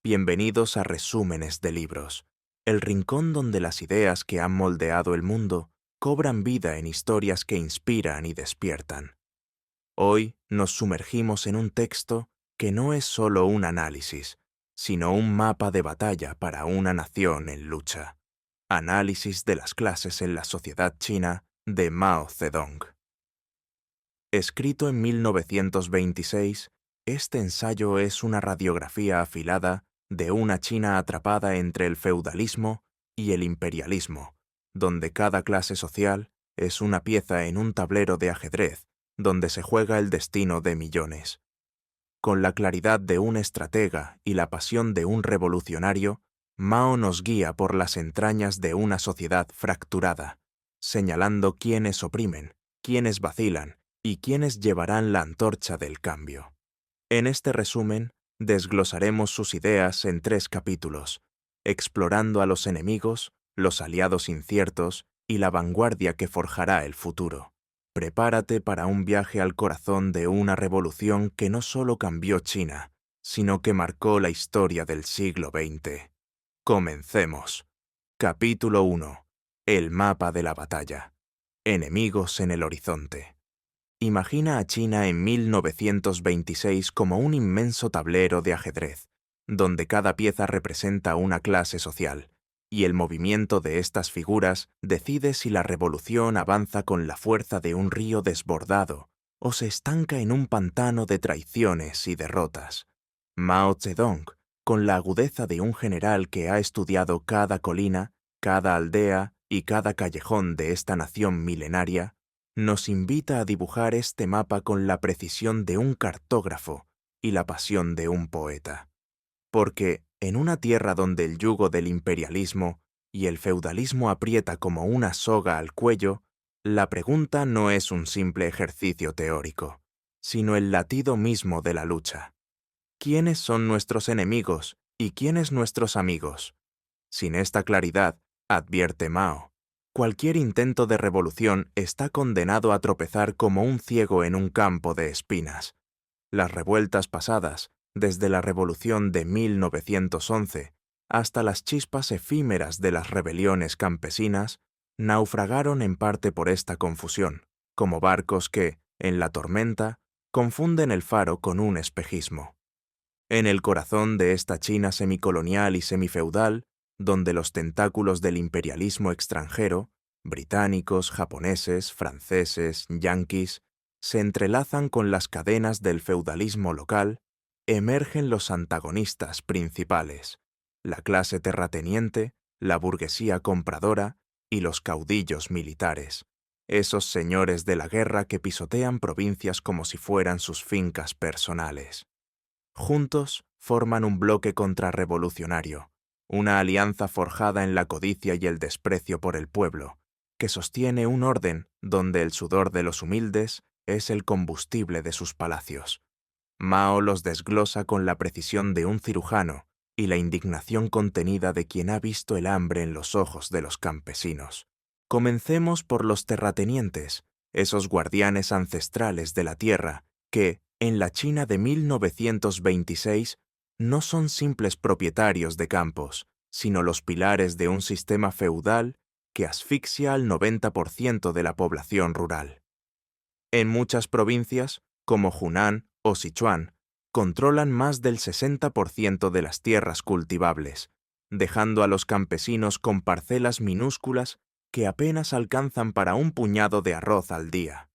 Bienvenidos a Resúmenes de Libros, el rincón donde las ideas que han moldeado el mundo cobran vida en historias que inspiran y despiertan. Hoy nos sumergimos en un texto que no es solo un análisis, sino un mapa de batalla para una nación en lucha. Análisis de las clases en la sociedad china de Mao Zedong. Escrito en 1926, este ensayo es una radiografía afilada de una China atrapada entre el feudalismo y el imperialismo, donde cada clase social es una pieza en un tablero de ajedrez donde se juega el destino de millones. Con la claridad de un estratega y la pasión de un revolucionario, Mao nos guía por las entrañas de una sociedad fracturada, señalando quiénes oprimen, quiénes vacilan y quiénes llevarán la antorcha del cambio. En este resumen, desglosaremos sus ideas en 3 capítulos, explorando a los enemigos, los aliados inciertos y la vanguardia que forjará el futuro. Prepárate para un viaje al corazón de una revolución que no solo cambió China, sino que marcó la historia del siglo XX. Comencemos. Capítulo 1. El mapa de la batalla. Enemigos en el horizonte. Imagina a China en 1926 como un inmenso tablero de ajedrez, donde cada pieza representa una clase social, y el movimiento de estas figuras decide si la revolución avanza con la fuerza de un río desbordado o se estanca en un pantano de traiciones y derrotas. Mao Zedong, con la agudeza de un general que ha estudiado cada colina, cada aldea y cada callejón de esta nación milenaria, nos invita a dibujar este mapa con la precisión de un cartógrafo y la pasión de un poeta. Porque, en una tierra donde el yugo del imperialismo y el feudalismo aprieta como una soga al cuello, la pregunta no es un simple ejercicio teórico, sino el latido mismo de la lucha. ¿Quiénes son nuestros enemigos y quiénes nuestros amigos? Sin esta claridad, advierte Mao, cualquier intento de revolución está condenado a tropezar como un ciego en un campo de espinas. Las revueltas pasadas, desde la revolución de 1911 hasta las chispas efímeras de las rebeliones campesinas, naufragaron en parte por esta confusión, como barcos que, en la tormenta, confunden el faro con un espejismo. En el corazón de esta China semicolonial y semifeudal, donde los tentáculos del imperialismo extranjero, británicos, japoneses, franceses, yanquis, se entrelazan con las cadenas del feudalismo local, emergen los antagonistas principales, la clase terrateniente, la burguesía compradora y los caudillos militares, esos señores de la guerra que pisotean provincias como si fueran sus fincas personales. Juntos forman un bloque contrarrevolucionario, una alianza forjada en la codicia y el desprecio por el pueblo, que sostiene un orden donde el sudor de los humildes es el combustible de sus palacios. Mao los desglosa con la precisión de un cirujano y la indignación contenida de quien ha visto el hambre en los ojos de los campesinos. Comencemos por los terratenientes, esos guardianes ancestrales de la tierra que, en la China de 1926, no son simples propietarios de campos, sino los pilares de un sistema feudal que asfixia al 90% de la población rural. En muchas provincias, como Hunan o Sichuan, controlan más del 60% de las tierras cultivables, dejando a los campesinos con parcelas minúsculas que apenas alcanzan para un puñado de arroz al día.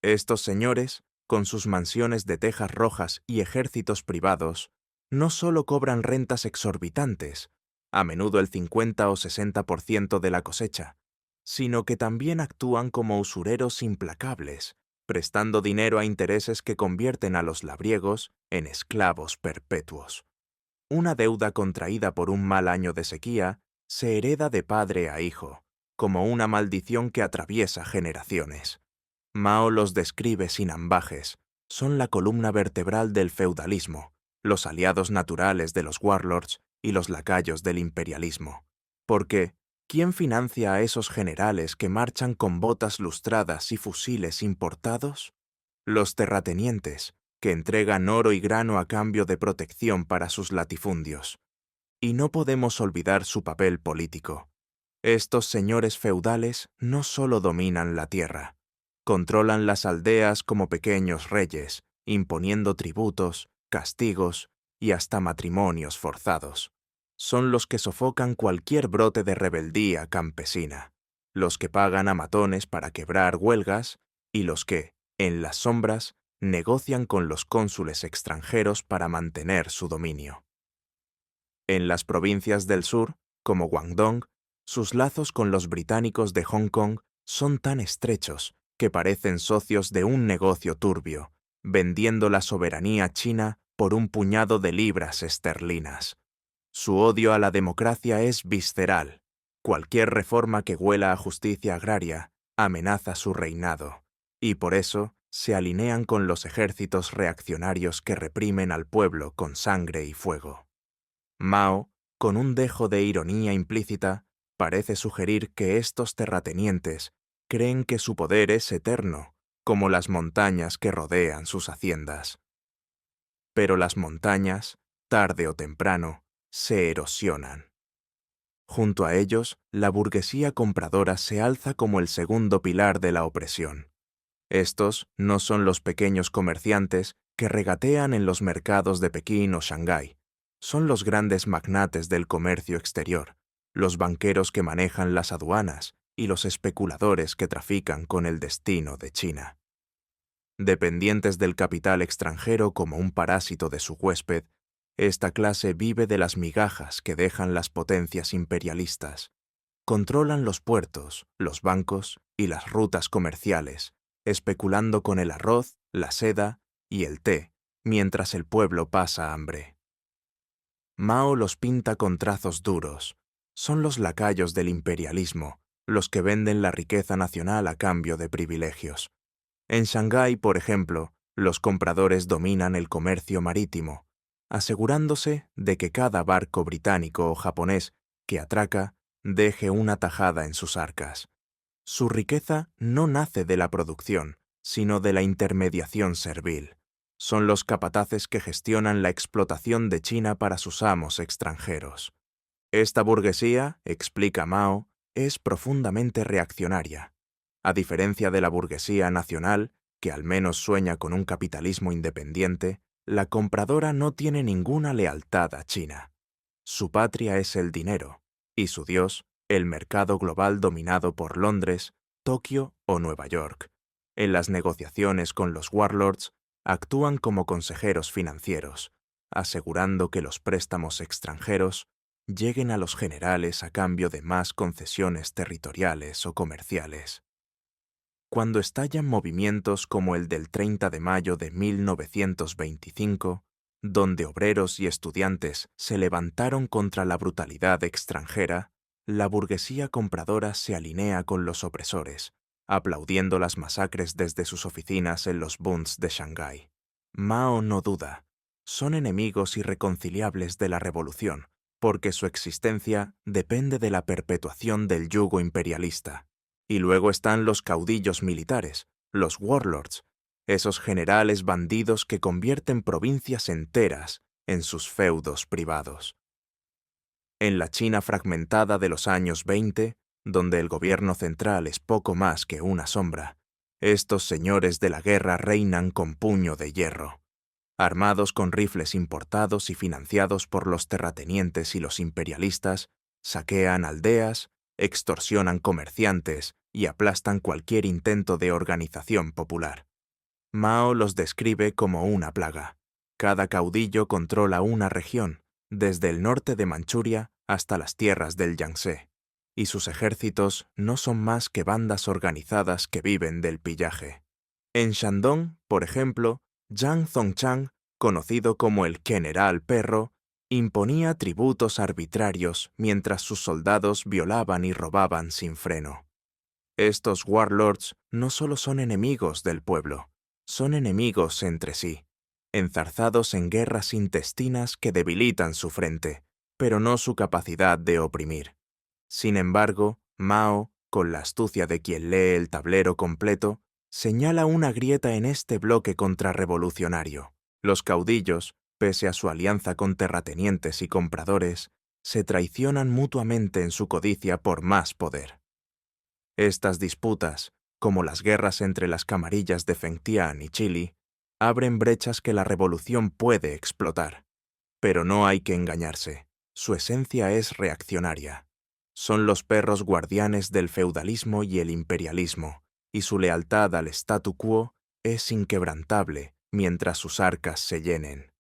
Estos señores, con sus mansiones de tejas rojas y ejércitos privados, no solo cobran rentas exorbitantes, a menudo el 50 o 60% de la cosecha, sino que también actúan como usureros implacables, prestando dinero a intereses que convierten a los labriegos en esclavos perpetuos. Una deuda contraída por un mal año de sequía se hereda de padre a hijo, como una maldición que atraviesa generaciones. Mao los describe sin ambajes, son la columna vertebral del feudalismo, los aliados naturales de los warlords y los lacayos del imperialismo. Porque, ¿quién financia a esos generales que marchan con botas lustradas y fusiles importados? Los terratenientes, que entregan oro y grano a cambio de protección para sus latifundios. Y no podemos olvidar su papel político. Estos señores feudales no solo dominan la tierra, controlan las aldeas como pequeños reyes, imponiendo tributos, castigos y hasta matrimonios forzados. Son los que sofocan cualquier brote de rebeldía campesina, los que pagan a matones para quebrar huelgas y los que, en las sombras, negocian con los cónsules extranjeros para mantener su dominio. En las provincias del sur, como Guangdong, sus lazos con los británicos de Hong Kong son tan estrechos que parecen socios de un negocio turbio, vendiendo la soberanía china por un puñado de libras esterlinas. Su odio a la democracia es visceral. Cualquier reforma que huela a justicia agraria amenaza su reinado, y por eso se alinean con los ejércitos reaccionarios que reprimen al pueblo con sangre y fuego. Mao, con un dejo de ironía implícita, parece sugerir que estos terratenientes creen que su poder es eterno, como las montañas que rodean sus haciendas. Pero las montañas, tarde o temprano, se erosionan. Junto a ellos, la burguesía compradora se alza como el segundo pilar de la opresión. Estos no son los pequeños comerciantes que regatean en los mercados de Pekín o Shanghái. Son los grandes magnates del comercio exterior, los banqueros que manejan las aduanas y los especuladores que trafican con el destino de China. Dependientes del capital extranjero como un parásito de su huésped, esta clase vive de las migajas que dejan las potencias imperialistas. Controlan los puertos, los bancos y las rutas comerciales, especulando con el arroz, la seda y el té, mientras el pueblo pasa hambre. Mao los pinta con trazos duros. Son los lacayos del imperialismo, los que venden la riqueza nacional a cambio de privilegios. En Shanghái, por ejemplo, los compradores dominan el comercio marítimo, asegurándose de que cada barco británico o japonés que atraca deje una tajada en sus arcas. Su riqueza no nace de la producción, sino de la intermediación servil. Son los capataces que gestionan la explotación de China para sus amos extranjeros. Esta burguesía, explica Mao, es profundamente reaccionaria. A diferencia de la burguesía nacional, que al menos sueña con un capitalismo independiente, la compradora no tiene ninguna lealtad a China. Su patria es el dinero, y su dios, el mercado global dominado por Londres, Tokio o Nueva York. En las negociaciones con los warlords, actúan como consejeros financieros, asegurando que los préstamos extranjeros lleguen a los generales a cambio de más concesiones territoriales o comerciales. Cuando estallan movimientos como el del 30 de mayo de 1925, donde obreros y estudiantes se levantaron contra la brutalidad extranjera, la burguesía compradora se alinea con los opresores, aplaudiendo las masacres desde sus oficinas en los bunds de Shanghái. Mao no duda, son enemigos irreconciliables de la revolución, porque su existencia depende de la perpetuación del yugo imperialista. Y luego están los caudillos militares, los warlords, esos generales bandidos que convierten provincias enteras en sus feudos privados. En la China fragmentada de los años 20, donde el gobierno central es poco más que una sombra, estos señores de la guerra reinan con puño de hierro. Armados con rifles importados y financiados por los terratenientes y los imperialistas, saquean aldeas, extorsionan comerciantes y aplastan cualquier intento de organización popular. Mao los describe como una plaga. Cada caudillo controla una región, desde el norte de Manchuria hasta las tierras del Yangtze, y sus ejércitos no son más que bandas organizadas que viven del pillaje. En Shandong, por ejemplo, Zhang Zongchang, conocido como el General Perro, imponía tributos arbitrarios mientras sus soldados violaban y robaban sin freno. Estos warlords no solo son enemigos del pueblo, son enemigos entre sí, enzarzados en guerras intestinas que debilitan su frente, pero no su capacidad de oprimir. Sin embargo, Mao, con la astucia de quien lee el tablero completo, señala una grieta en este bloque contrarrevolucionario. Los caudillos, pese a su alianza con terratenientes y compradores, se traicionan mutuamente en su codicia por más poder. Estas disputas, como las guerras entre las camarillas de Fengtian y Chili, abren brechas que la revolución puede explotar. Pero no hay que engañarse, su esencia es reaccionaria. Son los perros guardianes del feudalismo y el imperialismo, y su lealtad al statu quo es inquebrantable mientras sus arcas se llenen.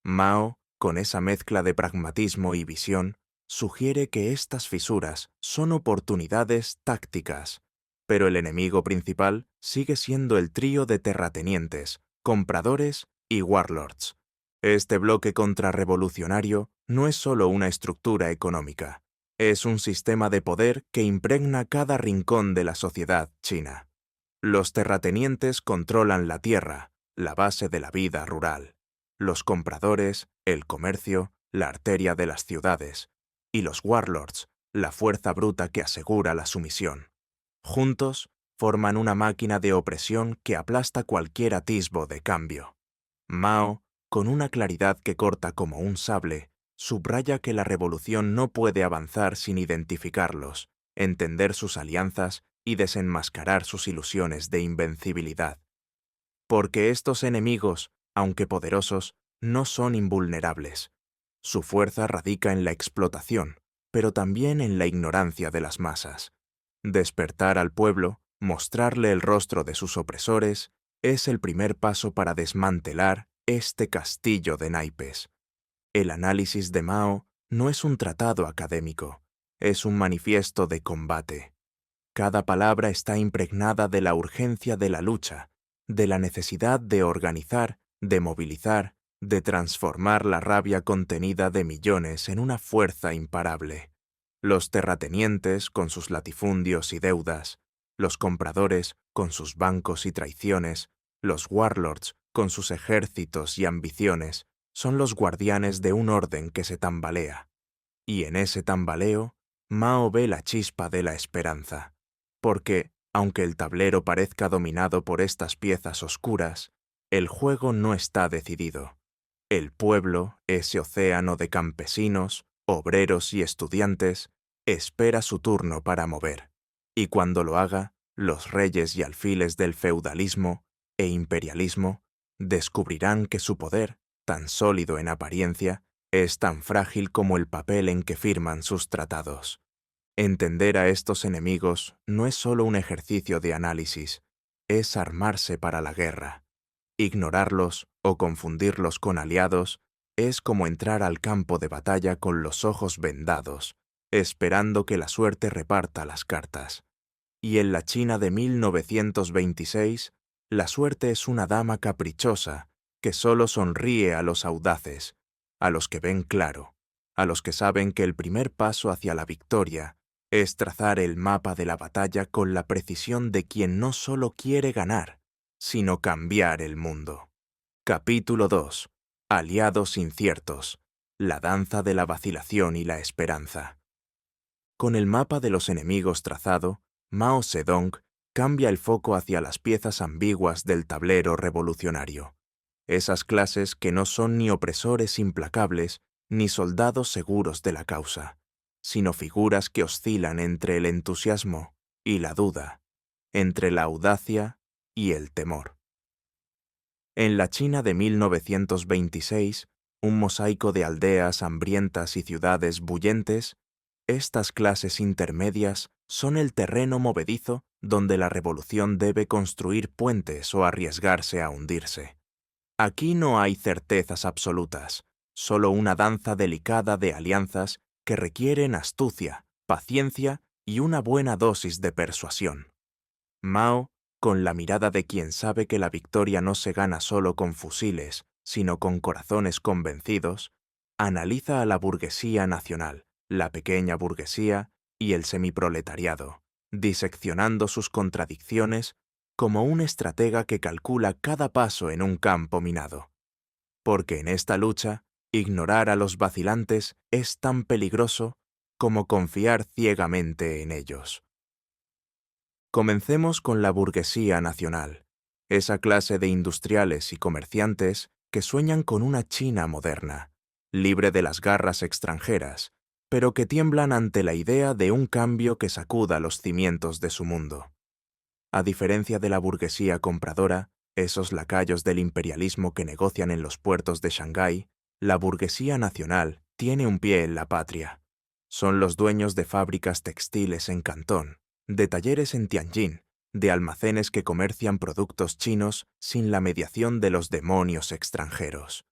Mao, con esa mezcla de pragmatismo y visión, sugiere que estas fisuras son oportunidades tácticas, pero el enemigo principal sigue siendo el trío de terratenientes, compradores y warlords. Este bloque contrarrevolucionario no es solo una estructura económica, es un sistema de poder que impregna cada rincón de la sociedad china. Los terratenientes controlan la tierra, la base de la vida rural. Los compradores, el comercio, la arteria de las ciudades. Y los warlords, la fuerza bruta que asegura la sumisión. Juntos, forman una máquina de opresión que aplasta cualquier atisbo de cambio. Mao, con una claridad que corta como un sable, subraya que la revolución no puede avanzar sin identificarlos, entender sus alianzas y desenmascarar sus ilusiones de invencibilidad. Porque estos enemigos, aunque poderosos, no son invulnerables. Su fuerza radica en la explotación, pero también en la ignorancia de las masas. Despertar al pueblo, mostrarle el rostro de sus opresores, es el primer paso para desmantelar este castillo de naipes. El análisis de Mao no es un tratado académico, es un manifiesto de combate. Cada palabra está impregnada de la urgencia de la lucha, de la necesidad de organizar, de movilizar, de transformar la rabia contenida de millones en una fuerza imparable. Los terratenientes con sus latifundios y deudas, los compradores con sus bancos y traiciones, los warlords con sus ejércitos y ambiciones, son los guardianes de un orden que se tambalea. Y en ese tambaleo, Mao ve la chispa de la esperanza. Porque, aunque el tablero parezca dominado por estas piezas oscuras, el juego no está decidido. El pueblo, ese océano de campesinos, obreros y estudiantes, espera su turno para mover. Y cuando lo haga, los reyes y alfiles del feudalismo e imperialismo descubrirán que su poder, tan sólido en apariencia, es tan frágil como el papel en que firman sus tratados. Entender a estos enemigos no es solo un ejercicio de análisis, es armarse para la guerra. Ignorarlos o confundirlos con aliados es como entrar al campo de batalla con los ojos vendados, esperando que la suerte reparta las cartas. Y en la China de 1926, la suerte es una dama caprichosa que solo sonríe a los audaces, a los que ven claro, a los que saben que el primer paso hacia la victoria es trazar el mapa de la batalla con la precisión de quien no solo quiere ganar, sino cambiar el mundo. Capítulo 2. Aliados inciertos. La danza de la vacilación y la esperanza. Con el mapa de los enemigos trazado, Mao Zedong cambia el foco hacia las piezas ambiguas del tablero revolucionario. Esas clases que no son ni opresores implacables ni soldados seguros de la causa, sino figuras que oscilan entre el entusiasmo y la duda, entre la audacia y el temor. En la China de 1926, un mosaico de aldeas hambrientas y ciudades bullentes, estas clases intermedias son el terreno movedizo donde la revolución debe construir puentes o arriesgarse a hundirse. Aquí no hay certezas absolutas, solo una danza delicada de alianzas que requieren astucia, paciencia y una buena dosis de persuasión. Mao, con la mirada de quien sabe que la victoria no se gana solo con fusiles, sino con corazones convencidos, analiza a la burguesía nacional, la pequeña burguesía y el semiproletariado, diseccionando sus contradicciones como un estratega que calcula cada paso en un campo minado. Porque en esta lucha, ignorar a los vacilantes es tan peligroso como confiar ciegamente en ellos. Comencemos con la burguesía nacional, esa clase de industriales y comerciantes que sueñan con una China moderna, libre de las garras extranjeras, pero que tiemblan ante la idea de un cambio que sacuda los cimientos de su mundo. A diferencia de la burguesía compradora, esos lacayos del imperialismo que negocian en los puertos de Shanghái, la burguesía nacional tiene un pie en la patria. Son los dueños de fábricas textiles en Cantón, de talleres en Tianjin, de almacenes que comercian productos chinos sin la mediación de los demonios extranjeros.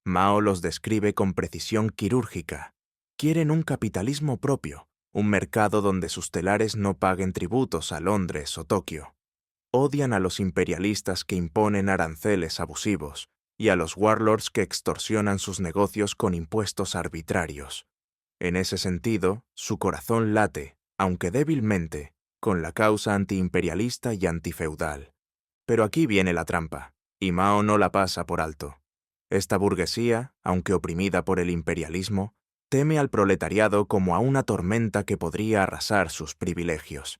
Mao los describe con precisión quirúrgica. Quieren un capitalismo propio, un mercado donde sus telares no paguen tributos a Londres o Tokio. Odian a los imperialistas que imponen aranceles abusivos y a los warlords que extorsionan sus negocios con impuestos arbitrarios. En ese sentido, su corazón late, aunque débilmente, con la causa antiimperialista y antifeudal. Pero aquí viene la trampa, y Mao no la pasa por alto. Esta burguesía, aunque oprimida por el imperialismo, teme al proletariado como a una tormenta que podría arrasar sus privilegios.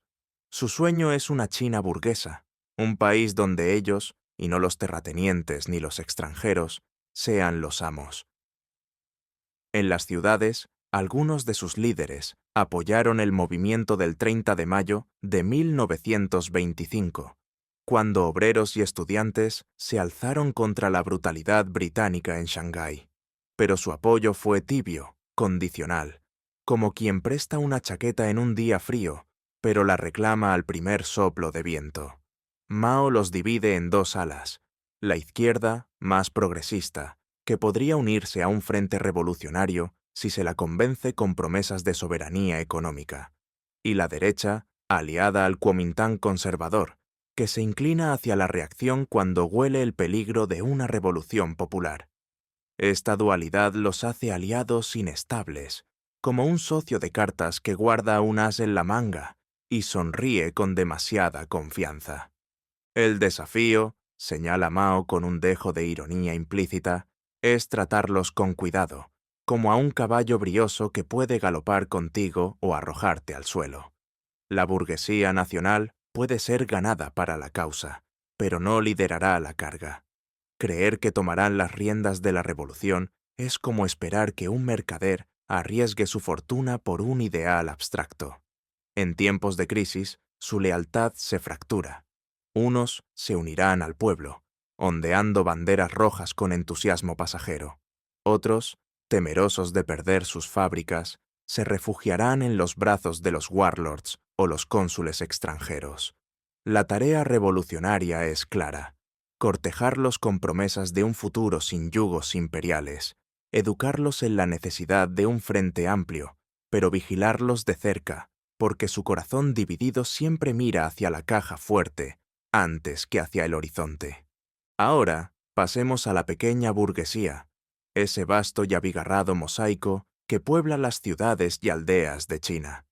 Su sueño es una China burguesa, un país donde ellos, y no los terratenientes ni los extranjeros, sean los amos. En las ciudades, algunos de sus líderes apoyaron el movimiento del 30 de mayo de 1925, cuando obreros y estudiantes se alzaron contra la brutalidad británica en Shanghái. Pero su apoyo fue tibio, condicional, como quien presta una chaqueta en un día frío, pero la reclama al primer soplo de viento. Mao los divide en dos alas: la izquierda, más progresista, que podría unirse a un frente revolucionario si se la convence con promesas de soberanía económica, y la derecha, aliada al Kuomintang conservador, que se inclina hacia la reacción cuando huele el peligro de una revolución popular. Esta dualidad los hace aliados inestables, como un socio de cartas que guarda un as en la manga y sonríe con demasiada confianza. El desafío, señala Mao con un dejo de ironía implícita, es tratarlos con cuidado, como a un caballo brioso que puede galopar contigo o arrojarte al suelo. La burguesía nacional puede ser ganada para la causa, pero no liderará la carga. Creer que tomarán las riendas de la revolución es como esperar que un mercader arriesgue su fortuna por un ideal abstracto. En tiempos de crisis, su lealtad se fractura. Unos se unirán al pueblo, ondeando banderas rojas con entusiasmo pasajero. Otros, temerosos de perder sus fábricas, se refugiarán en los brazos de los warlords o los cónsules extranjeros. La tarea revolucionaria es clara: cortejarlos con promesas de un futuro sin yugos imperiales, educarlos en la necesidad de un frente amplio, pero vigilarlos de cerca, porque su corazón dividido siempre mira hacia la caja fuerte antes que hacia el horizonte. Ahora pasemos a la pequeña burguesía, ese vasto y abigarrado mosaico que puebla las ciudades y aldeas de China.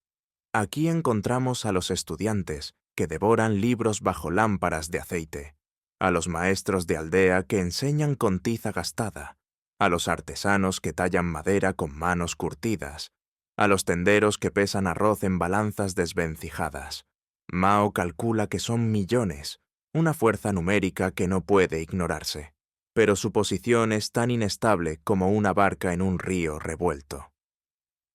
Aquí encontramos a los estudiantes que devoran libros bajo lámparas de aceite, a los maestros de aldea que enseñan con tiza gastada, a los artesanos que tallan madera con manos curtidas, a los tenderos que pesan arroz en balanzas desvencijadas. Mao calcula que son millones, una fuerza numérica que no puede ignorarse, pero su posición es tan inestable como una barca en un río revuelto.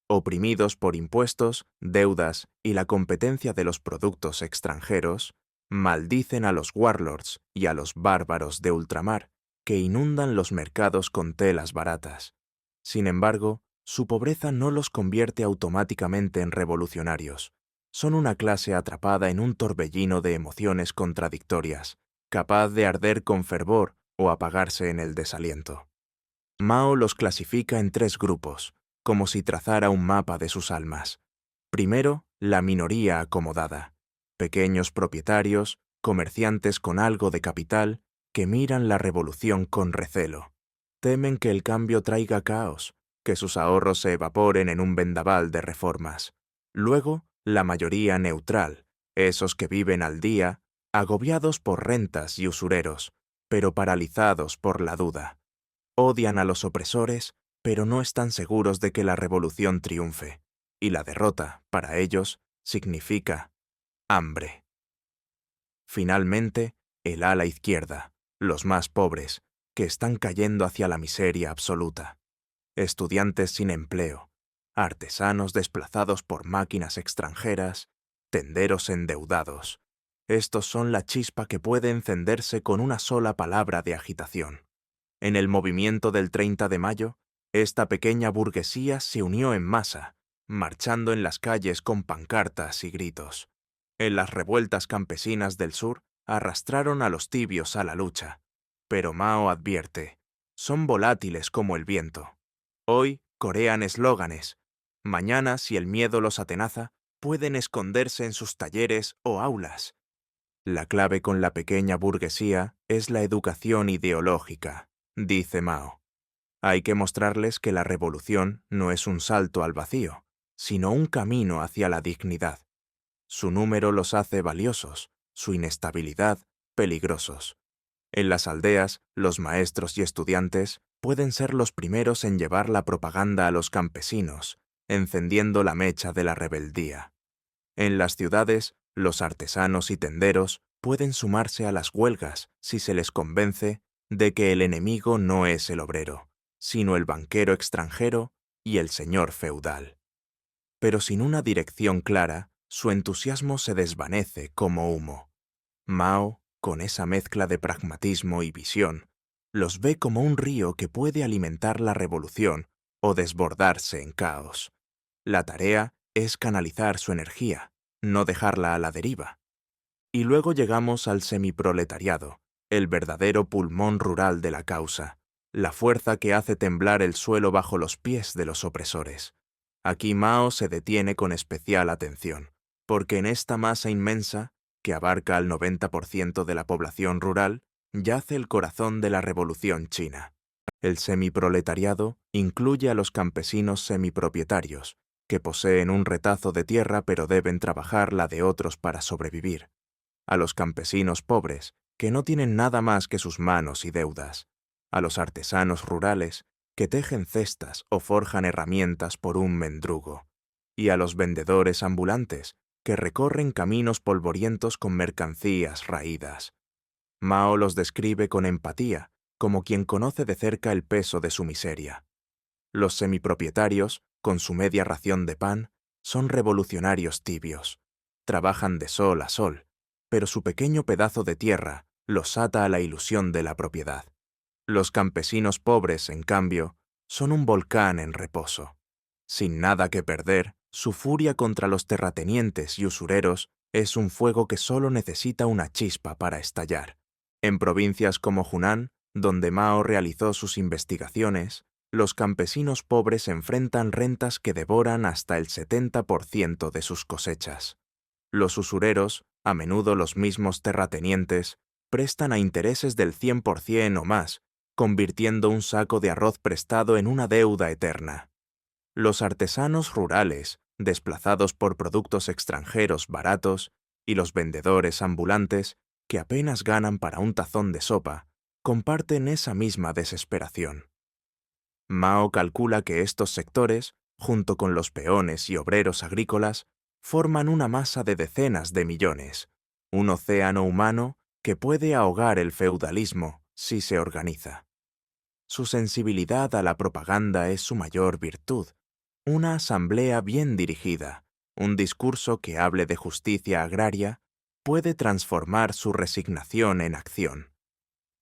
Oprimidos por impuestos, deudas y la competencia de los productos extranjeros, maldicen a los warlords y a los bárbaros de ultramar, que inundan los mercados con telas baratas. Sin embargo, su pobreza no los convierte automáticamente en revolucionarios. Son una clase atrapada en un torbellino de emociones contradictorias, capaz de arder con fervor o apagarse en el desaliento. Mao los clasifica en tres grupos, como si trazara un mapa de sus almas. Primero, la minoría acomodada: pequeños propietarios, comerciantes con algo de capital, que miran la revolución con recelo. Temen que el cambio traiga caos, que sus ahorros se evaporen en un vendaval de reformas. Luego, la mayoría neutral, esos que viven al día, agobiados por rentas y usureros, pero paralizados por la duda. Odian a los opresores, pero no están seguros de que la revolución triunfe, y la derrota, para ellos, significa hambre. Finalmente, el ala izquierda, los más pobres, que están cayendo hacia la miseria absoluta. Estudiantes sin empleo, artesanos desplazados por máquinas extranjeras, tenderos endeudados. Estos son la chispa que puede encenderse con una sola palabra de agitación. En el movimiento del 30 de mayo, esta pequeña burguesía se unió en masa, marchando en las calles con pancartas y gritos. En las revueltas campesinas del sur, arrastraron a los tibios a la lucha. Pero Mao advierte, son volátiles como el viento. Hoy corean eslóganes. Mañana, si el miedo los atenaza, pueden esconderse en sus talleres o aulas. La clave con la pequeña burguesía es la educación ideológica, dice Mao. Hay que mostrarles que la revolución no es un salto al vacío, sino un camino hacia la dignidad. Su número los hace valiosos, su inestabilidad, peligrosos. En las aldeas, los maestros y estudiantes pueden ser los primeros en llevar la propaganda a los campesinos, encendiendo la mecha de la rebeldía. En las ciudades, los artesanos y tenderos pueden sumarse a las huelgas si se les convence de que el enemigo no es el obrero, sino el banquero extranjero y el señor feudal. Pero sin una dirección clara, su entusiasmo se desvanece como humo. Mao, con esa mezcla de pragmatismo y visión, los ve como un río que puede alimentar la revolución o desbordarse en caos. La tarea es canalizar su energía, no dejarla a la deriva. Y luego llegamos al semiproletariado, el verdadero pulmón rural de la causa, la fuerza que hace temblar el suelo bajo los pies de los opresores. Aquí Mao se detiene con especial atención, porque en esta masa inmensa, que abarca al 90% de la población rural, yace el corazón de la revolución china. El semiproletariado incluye a los campesinos semipropietarios, que poseen un retazo de tierra pero deben trabajar la de otros para sobrevivir, a los campesinos pobres, que no tienen nada más que sus manos y deudas, a los artesanos rurales, que tejen cestas o forjan herramientas por un mendrugo, y a los vendedores ambulantes, que recorren caminos polvorientos con mercancías raídas. Mao los describe con empatía, como quien conoce de cerca el peso de su miseria. Los semipropietarios, con su media ración de pan, son revolucionarios tibios. Trabajan de sol a sol, pero su pequeño pedazo de tierra los ata a la ilusión de la propiedad. Los campesinos pobres, en cambio, son un volcán en reposo. Sin nada que perder, su furia contra los terratenientes y usureros es un fuego que solo necesita una chispa para estallar. En provincias como Hunan, donde Mao realizó sus investigaciones, los campesinos pobres enfrentan rentas que devoran hasta el 70% de sus cosechas. Los usureros, a menudo los mismos terratenientes, prestan a intereses del 100% o más, convirtiendo un saco de arroz prestado en una deuda eterna. Los artesanos rurales, desplazados por productos extranjeros baratos, y los vendedores ambulantes, que apenas ganan para un tazón de sopa, comparten esa misma desesperación. Mao calcula que estos sectores, junto con los peones y obreros agrícolas, forman una masa de decenas de millones, un océano humano que puede ahogar el feudalismo si se organiza. Su sensibilidad a la propaganda es su mayor virtud. Una asamblea bien dirigida, un discurso que hable de justicia agraria, puede transformar su resignación en acción.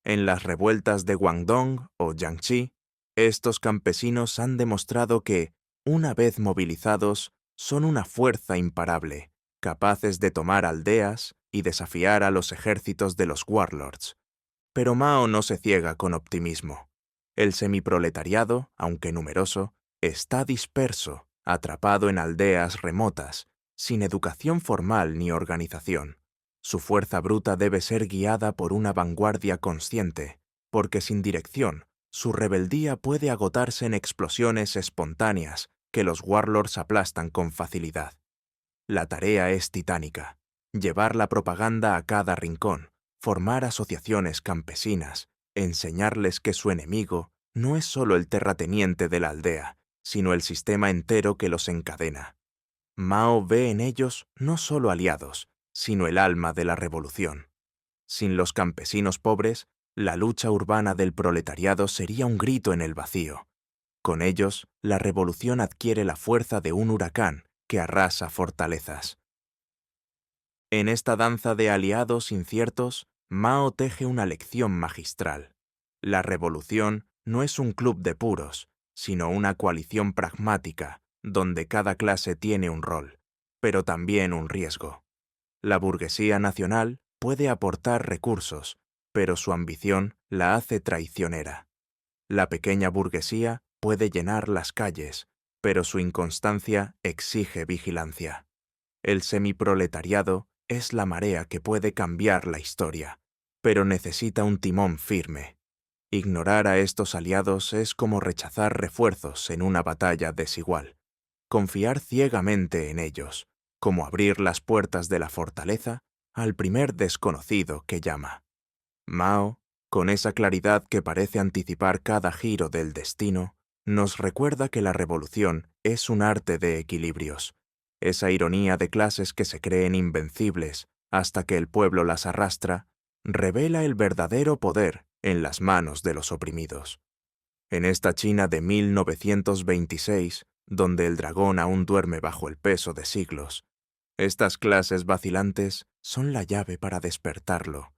En las revueltas de Guangdong o Jiangxi, estos campesinos han demostrado que, una vez movilizados, son una fuerza imparable, capaces de tomar aldeas y desafiar a los ejércitos de los warlords. Pero Mao no se ciega con optimismo. El semiproletariado, aunque numeroso, está disperso, atrapado en aldeas remotas, sin educación formal ni organización. Su fuerza bruta debe ser guiada por una vanguardia consciente, porque sin dirección, su rebeldía puede agotarse en explosiones espontáneas que los warlords aplastan con facilidad. La tarea es titánica: llevar la propaganda a cada rincón, formar asociaciones campesinas, enseñarles que su enemigo no es solo el terrateniente de la aldea, sino el sistema entero que los encadena. Mao ve en ellos no solo aliados, sino el alma de la revolución. Sin los campesinos pobres, La lucha urbana del proletariado sería un grito en el vacío. Con ellos, la revolución adquiere la fuerza de un huracán que arrasa fortalezas. En esta danza de aliados inciertos, Mao teje una lección magistral. La revolución no es un club de puros, sino una coalición pragmática, donde cada clase tiene un rol, pero también un riesgo. La burguesía nacional puede aportar recursos, pero su ambición la hace traicionera. La pequeña burguesía puede llenar las calles, pero su inconstancia exige vigilancia. El semiproletariado es la marea que puede cambiar la historia, pero necesita un timón firme. Ignorar a estos aliados es como rechazar refuerzos en una batalla desigual. Confiar ciegamente en ellos, como abrir las puertas de la fortaleza al primer desconocido que llama. Mao, con esa claridad que parece anticipar cada giro del destino, nos recuerda que la revolución es un arte de equilibrios, esa ironía de clases que se creen invencibles hasta que el pueblo las arrastra, revela el verdadero poder en las manos de los oprimidos. En esta China de 1926, donde el dragón aún duerme bajo el peso de siglos, estas clases vacilantes son la llave para despertarlo,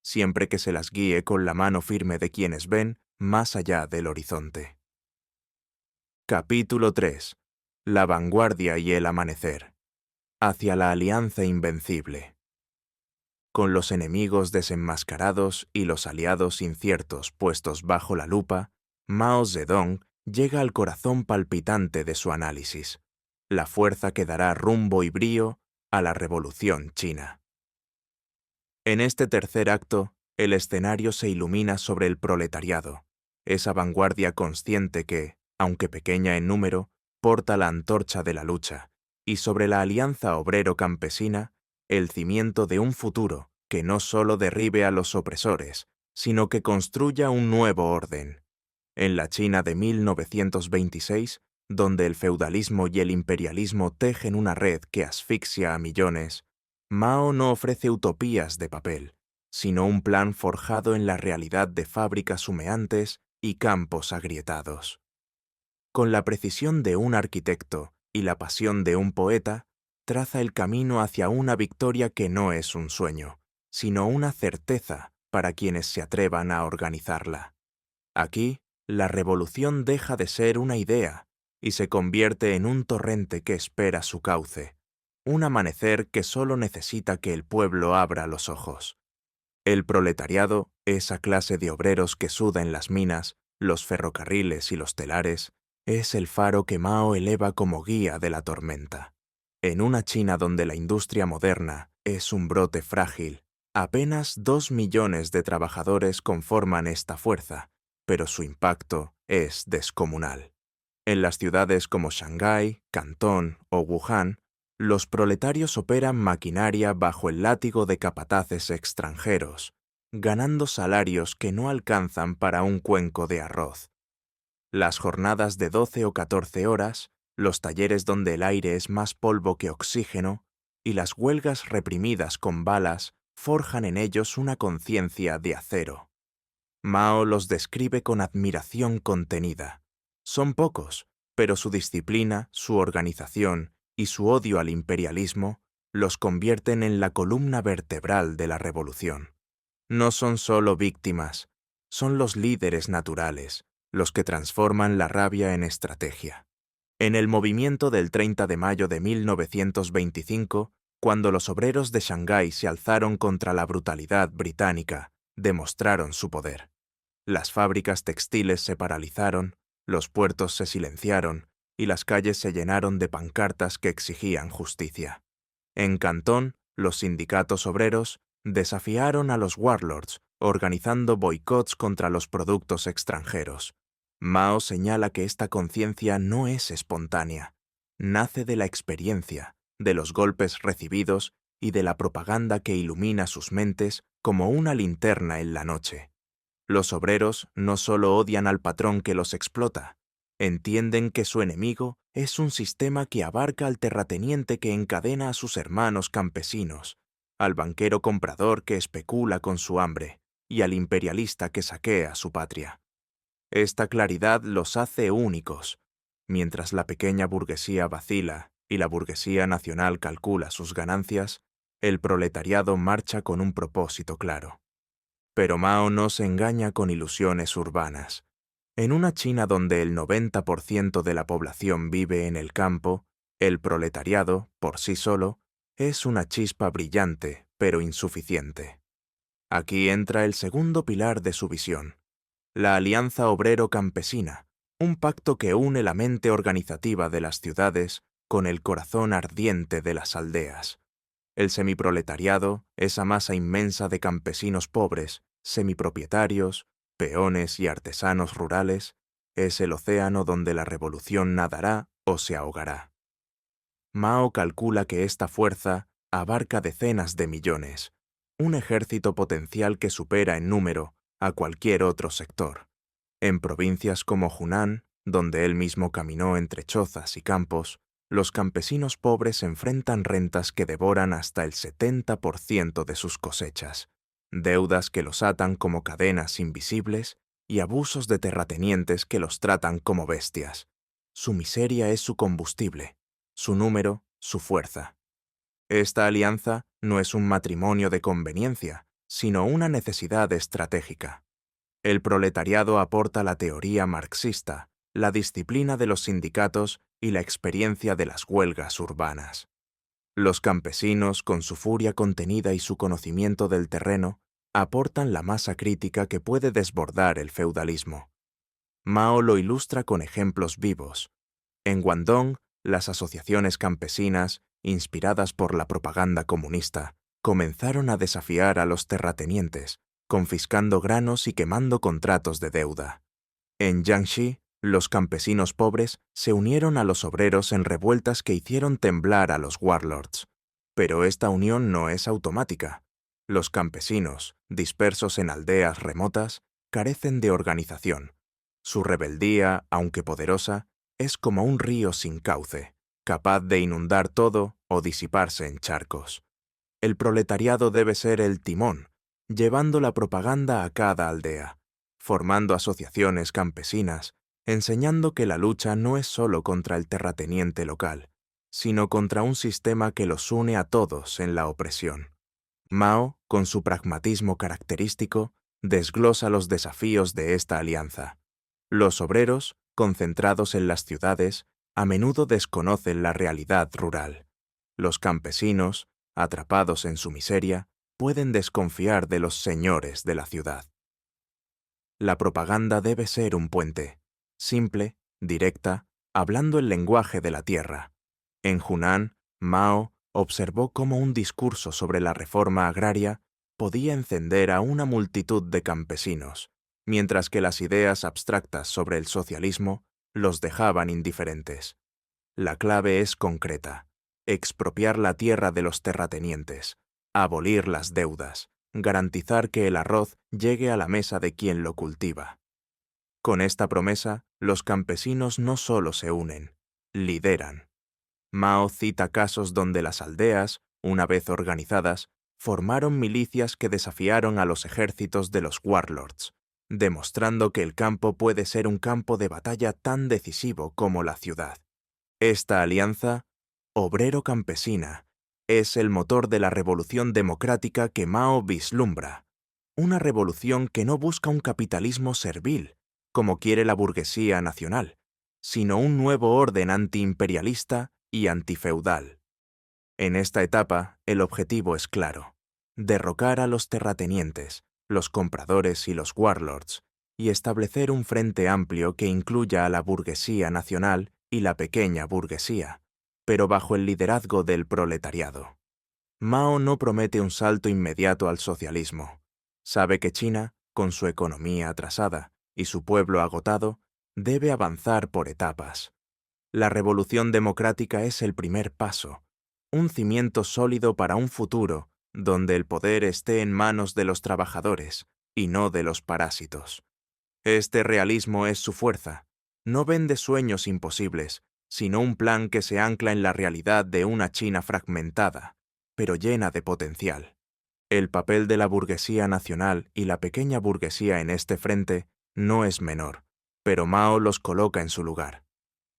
siempre que se las guíe con la mano firme de quienes ven más allá del horizonte. Capítulo 3. La vanguardia y el amanecer. Hacia la alianza invencible. Con los enemigos desenmascarados y los aliados inciertos puestos bajo la lupa, Mao Zedong llega al corazón palpitante de su análisis, la fuerza que dará rumbo y brío a la revolución china. En este tercer acto, el escenario se ilumina sobre el proletariado, esa vanguardia consciente que, aunque pequeña en número, porta la antorcha de la lucha, y sobre la alianza obrero-campesina, el cimiento de un futuro que no solo derribe a los opresores, sino que construya un nuevo orden. En la China de 1926, donde el feudalismo y el imperialismo tejen una red que asfixia a millones, Mao no ofrece utopías de papel, sino un plan forjado en la realidad de fábricas humeantes y campos agrietados. Con la precisión de un arquitecto y la pasión de un poeta, traza el camino hacia una victoria que no es un sueño, sino una certeza para quienes se atrevan a organizarla. Aquí, la revolución deja de ser una idea y se convierte en un torrente que espera su cauce, un amanecer que solo necesita que el pueblo abra los ojos. El proletariado, esa clase de obreros que suda en las minas, los ferrocarriles y los telares, es el faro que Mao eleva como guía de la tormenta. En una China donde la industria moderna es un brote frágil, apenas 2 millones de trabajadores conforman esta fuerza, pero su impacto es descomunal. En las ciudades como Shanghái, Cantón o Wuhan, los proletarios operan maquinaria bajo el látigo de capataces extranjeros, ganando salarios que no alcanzan para un cuenco de arroz. Las jornadas de 12 o 14 horas, los talleres donde el aire es más polvo que oxígeno, y las huelgas reprimidas con balas forjan en ellos una conciencia de acero. Mao los describe con admiración contenida. Son pocos, pero su disciplina, su organización y su odio al imperialismo los convierten en la columna vertebral de la revolución. No son solo víctimas, son los líderes naturales, los que transforman la rabia en estrategia. En el movimiento del 30 de mayo de 1925, cuando los obreros de Shanghái se alzaron contra la brutalidad británica, demostraron su poder. Las fábricas textiles se paralizaron, los puertos se silenciaron y las calles se llenaron de pancartas que exigían justicia. En Cantón, los sindicatos obreros desafiaron a los warlords, organizando boicots contra los productos extranjeros. Mao señala que esta conciencia no es espontánea, nace de la experiencia, de los golpes recibidos y de la propaganda que ilumina sus mentes como una linterna en la noche. Los obreros no solo odian al patrón que los explota, entienden que su enemigo es un sistema que abarca al terrateniente que encadena a sus hermanos campesinos, al banquero comprador que especula con su hambre, y al imperialista que saquea su patria. Esta claridad los hace únicos. Mientras la pequeña burguesía vacila y la burguesía nacional calcula sus ganancias, el proletariado marcha con un propósito claro. Pero Mao no se engaña con ilusiones urbanas. En una China donde el 90% de la población vive en el campo, el proletariado, por sí solo, es una chispa brillante, pero insuficiente. Aquí entra el segundo pilar de su visión, la Alianza Obrero-Campesina, un pacto que une la mente organizativa de las ciudades con el corazón ardiente de las aldeas. El semiproletariado, esa masa inmensa de campesinos pobres, semipropietarios, peones y artesanos rurales, es el océano donde la revolución nadará o se ahogará. Mao calcula que esta fuerza abarca decenas de millones, un ejército potencial que supera en número a cualquier otro sector. En provincias como Hunan, donde él mismo caminó entre chozas y campos, los campesinos pobres enfrentan rentas que devoran hasta el 70% de sus cosechas, deudas que los atan como cadenas invisibles y abusos de terratenientes que los tratan como bestias. Su miseria es su combustible, su número, su fuerza. Esta alianza no es un matrimonio de conveniencia, sino una necesidad estratégica. El proletariado aporta la teoría marxista, la disciplina de los sindicatos y la experiencia de las huelgas urbanas. Los campesinos, con su furia contenida y su conocimiento del terreno, aportan la masa crítica que puede desbordar el feudalismo. Mao lo ilustra con ejemplos vivos. En Guangdong, las asociaciones campesinas, inspiradas por la propaganda comunista, comenzaron a desafiar a los terratenientes, confiscando granos y quemando contratos de deuda. En Jiangxi, los campesinos pobres se unieron a los obreros en revueltas que hicieron temblar a los warlords. Pero esta unión no es automática. Los campesinos, dispersos en aldeas remotas, carecen de organización. Su rebeldía, aunque poderosa, es como un río sin cauce, capaz de inundar todo o disiparse en charcos. El proletariado debe ser el timón, llevando la propaganda a cada aldea, formando asociaciones campesinas, enseñando que la lucha no es solo contra el terrateniente local, sino contra un sistema que los une a todos en la opresión. Mao, con su pragmatismo característico, desglosa los desafíos de esta alianza. Los obreros, concentrados en las ciudades, a menudo desconocen la realidad rural. Los campesinos, atrapados en su miseria, pueden desconfiar de los señores de la ciudad. La propaganda debe ser un puente, simple, directa, hablando el lenguaje de la tierra. En Hunan, Mao observó cómo un discurso sobre la reforma agraria podía encender a una multitud de campesinos, mientras que las ideas abstractas sobre el socialismo los dejaban indiferentes. La clave es concreta: expropiar la tierra de los terratenientes, abolir las deudas, garantizar que el arroz llegue a la mesa de quien lo cultiva. Con esta promesa, los campesinos no solo se unen, lideran. Mao cita casos donde las aldeas, una vez organizadas, formaron milicias que desafiaron a los ejércitos de los warlords, demostrando que el campo puede ser un campo de batalla tan decisivo como la ciudad. Esta alianza, obrero-campesina, es el motor de la revolución democrática que Mao vislumbra, una revolución que no busca un capitalismo servil, como quiere la burguesía nacional, sino un nuevo orden antiimperialista y antifeudal. En esta etapa, el objetivo es claro: derrocar a los terratenientes, los compradores y los warlords, y establecer un frente amplio que incluya a la burguesía nacional y la pequeña burguesía, pero bajo el liderazgo del proletariado. Mao no promete un salto inmediato al socialismo. Sabe que China, con su economía atrasada y su pueblo agotado, debe avanzar por etapas. La revolución democrática es el primer paso, un cimiento sólido para un futuro donde el poder esté en manos de los trabajadores y no de los parásitos. Este realismo es su fuerza. No vende sueños imposibles, sino un plan que se ancla en la realidad de una China fragmentada, pero llena de potencial. El papel de la burguesía nacional y la pequeña burguesía en este frente no es menor, pero Mao los coloca en su lugar.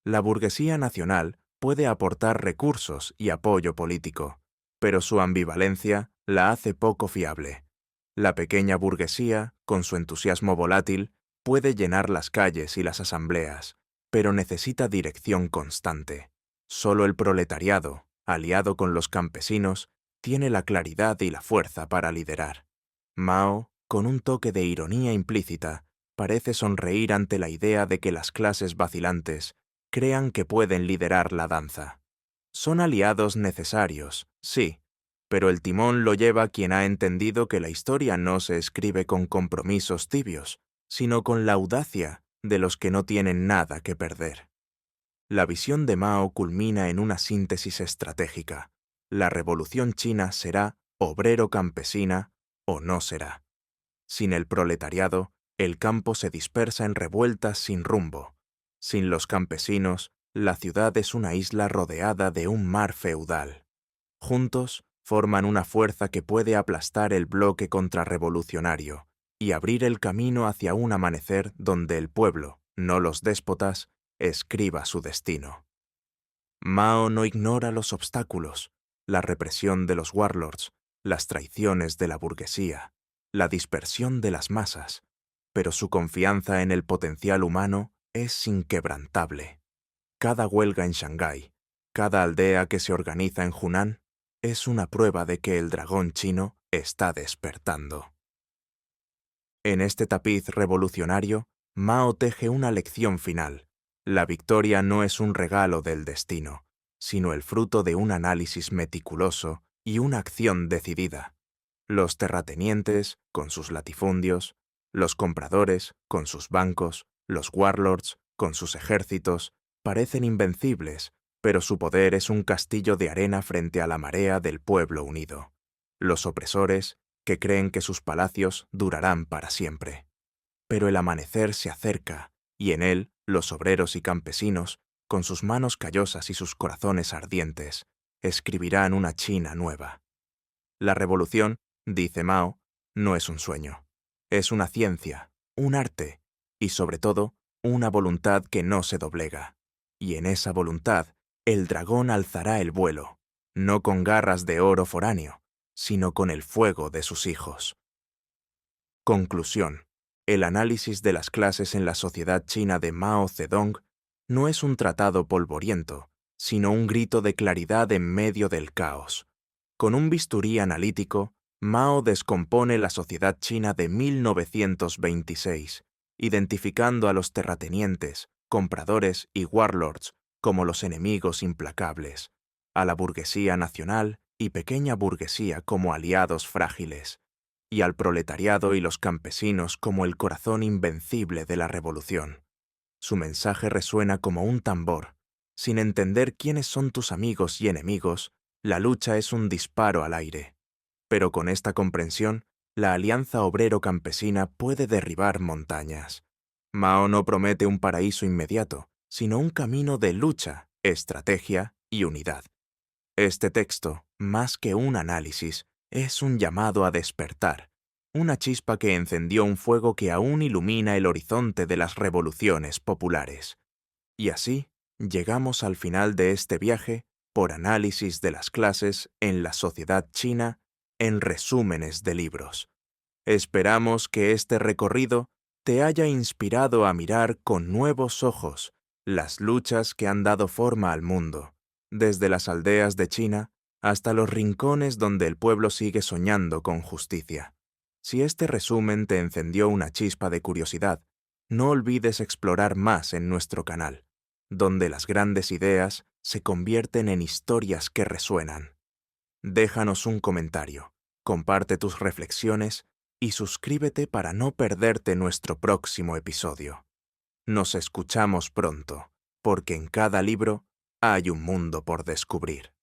La burguesía nacional puede aportar recursos y apoyo político, pero su ambivalencia la hace poco fiable. La pequeña burguesía, con su entusiasmo volátil, puede llenar las calles y las asambleas, pero necesita dirección constante. Solo el proletariado, aliado con los campesinos, tiene la claridad y la fuerza para liderar. Mao, con un toque de ironía implícita, parece sonreír ante la idea de que las clases vacilantes crean que pueden liderar la danza. Son aliados necesarios, sí, pero el timón lo lleva quien ha entendido que la historia no se escribe con compromisos tibios, sino con la audacia de los que no tienen nada que perder. La visión de Mao culmina en una síntesis estratégica. La revolución china será obrero-campesina o no será. Sin el proletariado, el campo se dispersa en revueltas sin rumbo. Sin los campesinos, la ciudad es una isla rodeada de un mar feudal. Juntos, forman una fuerza que puede aplastar el bloque contrarrevolucionario y abrir el camino hacia un amanecer donde el pueblo, no los déspotas, escriba su destino. Mao no ignora los obstáculos, la represión de los warlords, las traiciones de la burguesía, la dispersión de las masas, pero su confianza en el potencial humano es inquebrantable. Cada huelga en Shanghái, cada aldea que se organiza en Hunan, es una prueba de que el dragón chino está despertando. En este tapiz revolucionario, Mao teje una lección final. La victoria no es un regalo del destino, sino el fruto de un análisis meticuloso y una acción decidida. Los terratenientes, con sus latifundios, los compradores, con sus bancos, los warlords, con sus ejércitos, parecen invencibles, pero su poder es un castillo de arena frente a la marea del pueblo unido. Los opresores, que creen que sus palacios durarán para siempre. Pero el amanecer se acerca, y en él los obreros y campesinos, con sus manos callosas y sus corazones ardientes, escribirán una China nueva. La revolución, dice Mao, no es un sueño. Es una ciencia, un arte, y sobre todo, una voluntad que no se doblega. Y en esa voluntad, el dragón alzará el vuelo, no con garras de oro foráneo, sino con el fuego de sus hijos. Conclusión. El análisis de las clases en la sociedad china de Mao Zedong no es un tratado polvoriento, sino un grito de claridad en medio del caos. Con un bisturí analítico, Mao descompone la sociedad china de 1926, identificando a los terratenientes, compradores y warlords como los enemigos implacables, a la burguesía nacional y pequeña burguesía como aliados frágiles, y al proletariado y los campesinos como el corazón invencible de la revolución. Su mensaje resuena como un tambor. Sin entender quiénes son tus amigos y enemigos, la lucha es un disparo al aire. Pero con esta comprensión, la alianza obrero-campesina puede derribar montañas. Mao no promete un paraíso inmediato, sino un camino de lucha, estrategia y unidad. Este texto, más que un análisis, es un llamado a despertar, una chispa que encendió un fuego que aún ilumina el horizonte de las revoluciones populares. Y así, llegamos al final de este viaje por análisis de las clases en la sociedad china en resúmenes de libros. Esperamos que este recorrido te haya inspirado a mirar con nuevos ojos las luchas que han dado forma al mundo, desde las aldeas de China hasta los rincones donde el pueblo sigue soñando con justicia. Si este resumen te encendió una chispa de curiosidad, no olvides explorar más en nuestro canal, donde las grandes ideas se convierten en historias que resuenan. Déjanos un comentario, comparte tus reflexiones y suscríbete para no perderte nuestro próximo episodio. Nos escuchamos pronto, porque en cada libro hay un mundo por descubrir.